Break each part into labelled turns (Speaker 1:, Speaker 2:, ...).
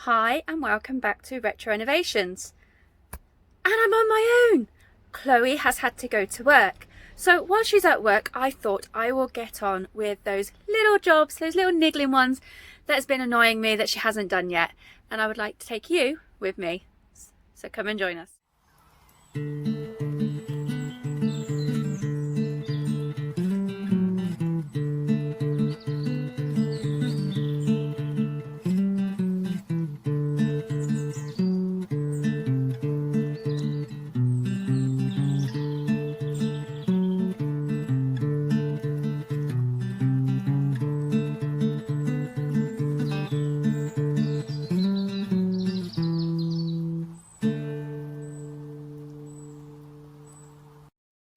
Speaker 1: Hi and welcome back to Retro Innovations. And I'm on my own. Chloe has had to go to work. So while she's at work, I thought I will get on with those little jobs, those little niggling ones that has been annoying me that she hasn't done yet. And I would like to take you with me. So come and join us.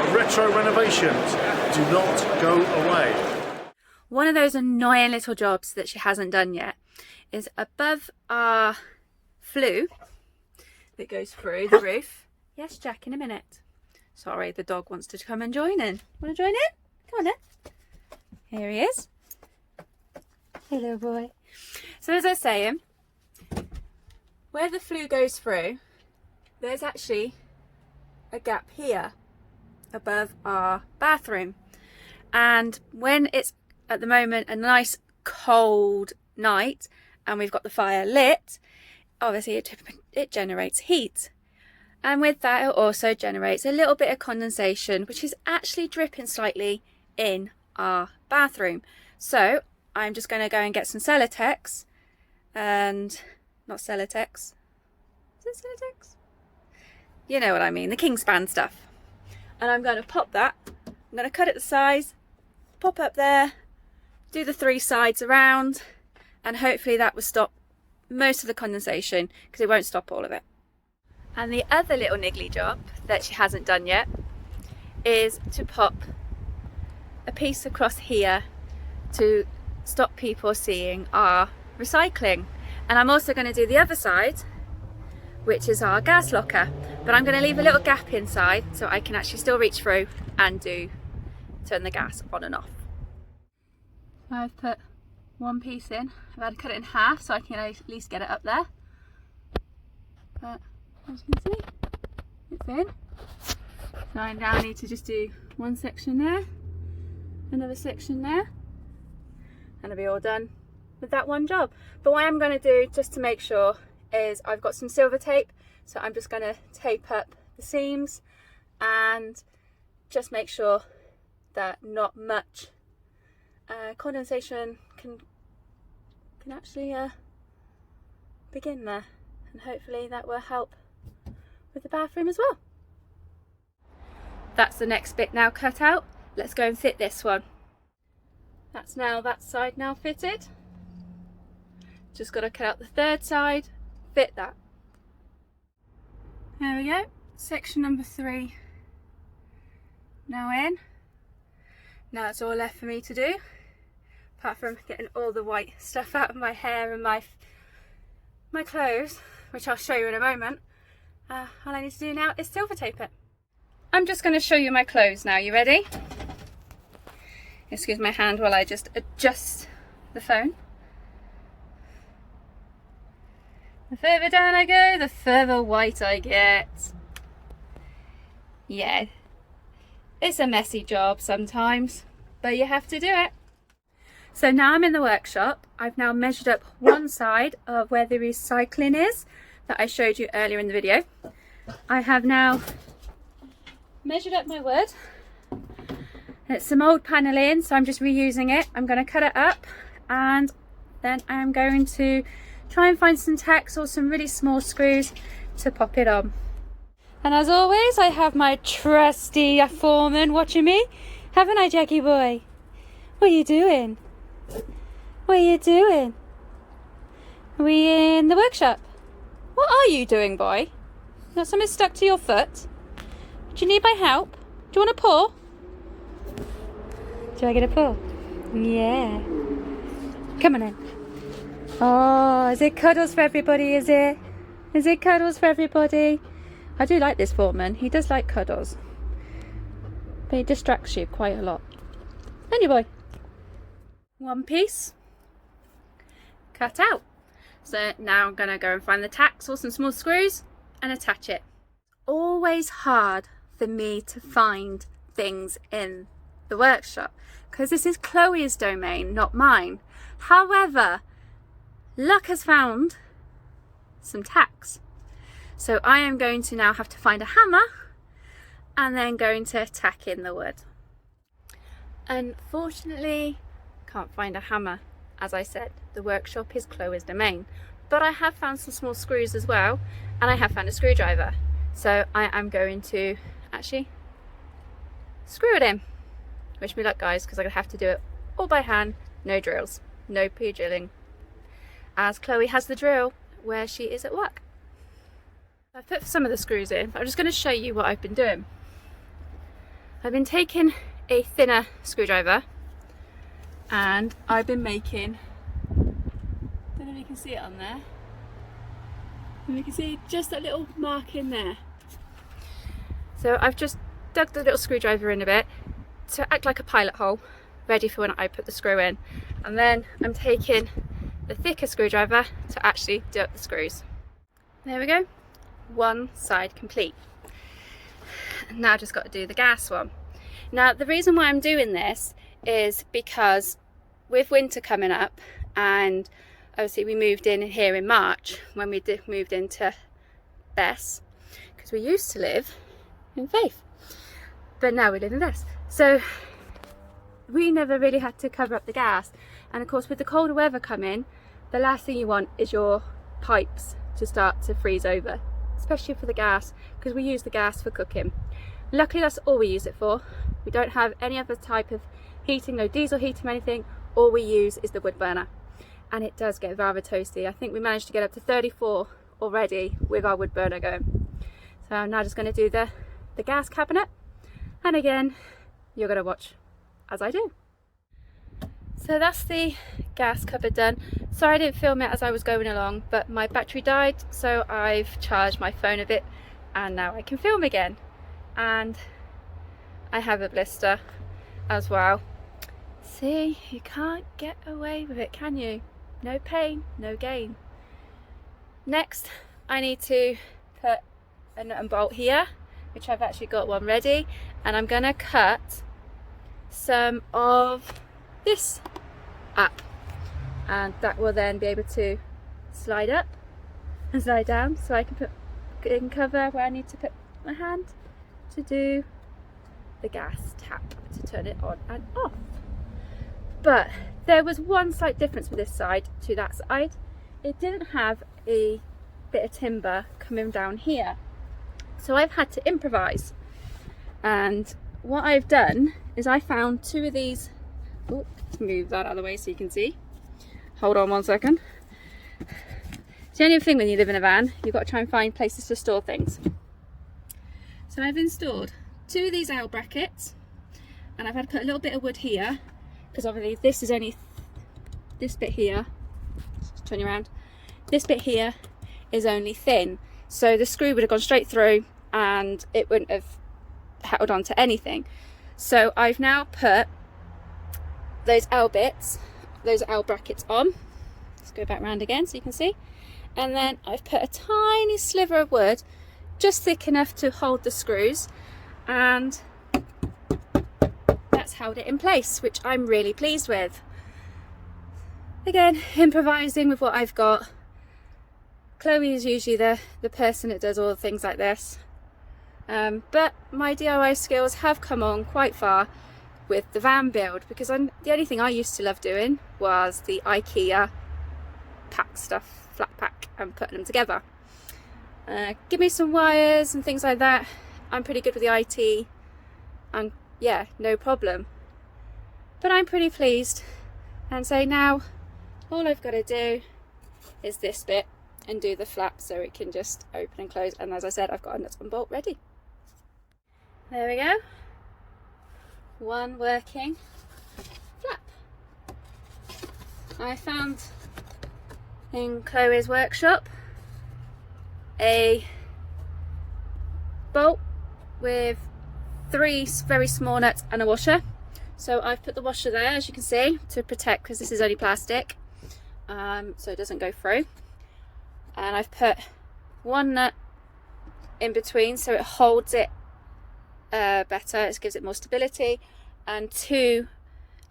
Speaker 2: Retro renovations do not go away.
Speaker 1: One of those annoying little jobs that she hasn't done yet is above our flue that goes through the roof. Yes, Jack, in a minute. Sorry, the dog wants to come and join in. Want to join in? Come on then. Here he is. Hello, boy. So as I was saying, where the flue goes through, there's actually a gap here above our bathroom, and when it's at the moment a nice cold night and we've got the fire lit, obviously it generates heat, and with that it also generates a little bit of condensation, which is actually dripping slightly in our bathroom. So I'm just going to go and get some Celotex, and not Celotex, is it Celotex? You know what I mean, the Kingspan stuff. And I'm going to pop that, I'm going to cut it the size, pop up there, do the 3 sides around, and hopefully that will stop most of the condensation, because it won't stop all of it. And the other little niggly job that she hasn't done yet is to pop a piece across here to stop people seeing our recycling. And I'm also going to do the other side, which is our gas locker, but I'm going to leave a little gap inside so I can actually still reach through and turn the gas on and off. I've put one piece in. I've had to cut it in half so I can at least get it up there, but as you can see, it's in. So I now need to just do one section there, another section there, and I'll be all done with that one job. But what I'm going to do, just to make sure, is I've got some silver tape, so I'm just going to tape up the seams and just make sure that not much condensation can actually begin there, and hopefully that will help with the bathroom as well. That's the next bit now cut out. Let's go and fit this one. That's now that side now fitted. Just got to cut out the third side, fit that. There we go, section number 3 now in. Now it's all left for me to do, apart from getting all the white stuff out of my hair and my clothes, which I'll show you in a moment. All I need to do now is silver tape it. I'm just going to show you my clothes now. You ready? Excuse my hand while I just adjust the phone. The further down I go, the further white I get. Yeah, it's a messy job sometimes, but you have to do it. So now I'm in the workshop. I've now measured up one side of where the recycling is that I showed you earlier in the video. I have now measured up my wood. It's some old paneling, so I'm just reusing it. I'm going to cut it up, and then I'm going to try and find some tacks or some really small screws to pop it on. And as always, I have my trusty foreman watching me. Haven't I, Jackie boy? What are you doing? What are you doing? Are we in the workshop? What are you doing, boy? Got something stuck to your foot? Do you need my help? Do you want a paw? Do I get a paw? Yeah. Come on in. Oh, is it cuddles for everybody, is it? Is it cuddles for everybody? I do like this foreman. He does like cuddles. But he distracts you quite a lot. Then you boy. One piece. Cut out. So now I'm going to go and find the tacks or some small screws and attach it. Always hard for me to find things in the workshop because this is Chloe's domain, not mine. However, luck has found some tacks. So I am going to now have to find a hammer and then going to tack in the wood. Unfortunately, can't find a hammer. As I said, the workshop is Chloe's domain, but I have found some small screws as well, and I have found a screwdriver. So I am going to actually screw it in. Wish me luck, guys, because I'm going to have to do it all by hand, no drills, no pre-drilling, as Chloe has the drill where she is at work. I've put some of the screws in, but I'm just going to show you what I've been doing. I've been taking a thinner screwdriver and I've been making, don't know if you can see it on there, and you can see just that little mark in there. So I've just dug the little screwdriver in a bit to act like a pilot hole, ready for when I put the screw in. And then I'm taking the thicker screwdriver to actually do up the screws. There we go, one side complete. Now I've just got to do the gas one. Now the reason why I'm doing this is because with winter coming up, and obviously we moved in here in March when we moved into Bess, because we used to live in Faith, but now we live in Bess. So we never really had to cover up the gas, and of course with the colder weather coming, the last thing you want is your pipes to start to freeze over, especially for the gas, because we use the gas for cooking. Luckily that's all we use it for. We don't have any other type of heating, no diesel heating or anything. All we use is the wood burner, and it does get rather toasty. I think we managed to get up to 34 already with our wood burner going. So I'm now just going to do the gas cabinet, and again you're going to watch as I do. So that's the gas cupboard done. Sorry I didn't film it as I was going along, but my battery died, so I've charged my phone a bit and now I can film again. And I have a blister as well. See, you can't get away with it, can you? No pain, no gain. Next, I need to put a nut and bolt here, which I've actually got one ready, and I'm gonna cut some of this up, and that will then be able to slide up and slide down, so I can put in cover where I need to put my hand to do the gas tap to turn it on and off. But there was one slight difference with this side to that side. It didn't have a bit of timber coming down here, so I've had to improvise. And what I've done is I found two of these. Oh, let's move that out of the way so you can see. Hold on one second. It's the only thing when you live in a van, you've got to try and find places to store things. So I've installed two of these L brackets, and I've had to put a little bit of wood here, because obviously this is only this bit here. Just turn you around. This bit here is only thin, so the screw would have gone straight through and it wouldn't have held on to anything. So I've now put those L bits, those L brackets on. Let's go back round again so you can see. And then I've put a tiny sliver of wood, just thick enough to hold the screws, and that's held it in place, which I'm really pleased with. Again, improvising with what I've got. Chloe is usually the person that does all the things like this, but my DIY skills have come on quite far with the van build, because the only thing I used to love doing was the IKEA pack stuff, flat pack, and putting them together. Give me some wires and things like that, I'm pretty good with the IT, and yeah, no problem. But I'm pretty pleased, and so now all I've got to do is this bit and do the flap so it can just open and close, and as I said, I've got a nut and bolt ready. There we go, one working flap. I found in Chloe's workshop a bolt with 3 very small nuts and a washer. So I've put the washer there, as you can see, to protect, because this is only plastic, so it doesn't go through. and I've put one nut in between so it holds it better, it gives it more stability, and 2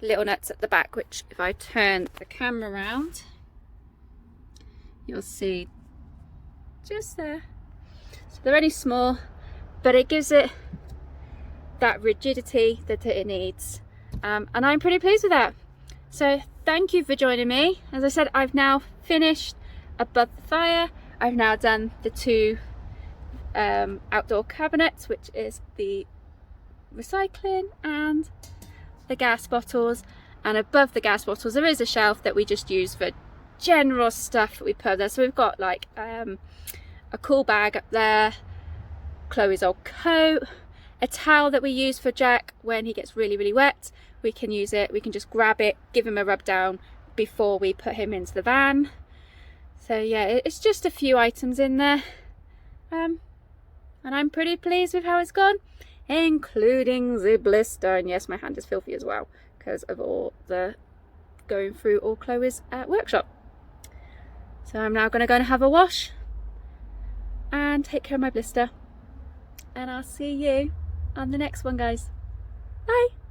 Speaker 1: little nuts at the back, which if I turn the camera around you'll see just there. So they're only small, but it gives it that rigidity that it needs, and I'm pretty pleased with that. So thank you for joining me. As I said, I've now finished above the fire. I've now done the 2 outdoor cabinets, which is the recycling and the gas bottles, and above the gas bottles there is a shelf that we just use for general stuff that we put there. So we've got like a cool bag up there, Chloe's old coat, a towel that we use for Jack when he gets really wet. We can use it, we can just grab it, give him a rub down before we put him into the van. So yeah, it's just a few items in there, and I'm pretty pleased with how it's gone, including the blister. And yes, my hand is filthy as well because of all the going through all Chloe's workshop. So I'm now going to go and have a wash and take care of my blister, and I'll see you on the next one, guys. Bye.